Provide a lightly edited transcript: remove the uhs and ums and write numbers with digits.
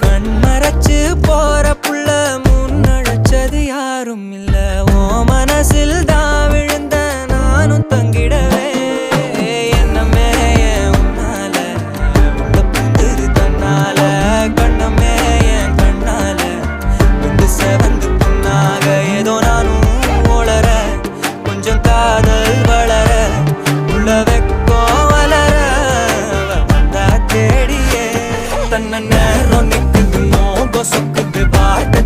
கண்மறைச்சு போற புள்ள முன்னழைச்சது யாரும் இல்ல. ஓ மனசில் தான் விழுந்த நானும் தங்கிடவே என்னமே உன்னால உள்ள புந்துரு தன்னால கண்ணமே என் கண்ணால வந்து செவந்து புண்ணாக ஏதோ நானும் ஓளற கொஞ்சம் காதல் வளர உள்ள வெக்கோ வளர வந்தா தேடியே தன்ன நேரம் நிக்குது மோகம் சொக்குது பாட்டு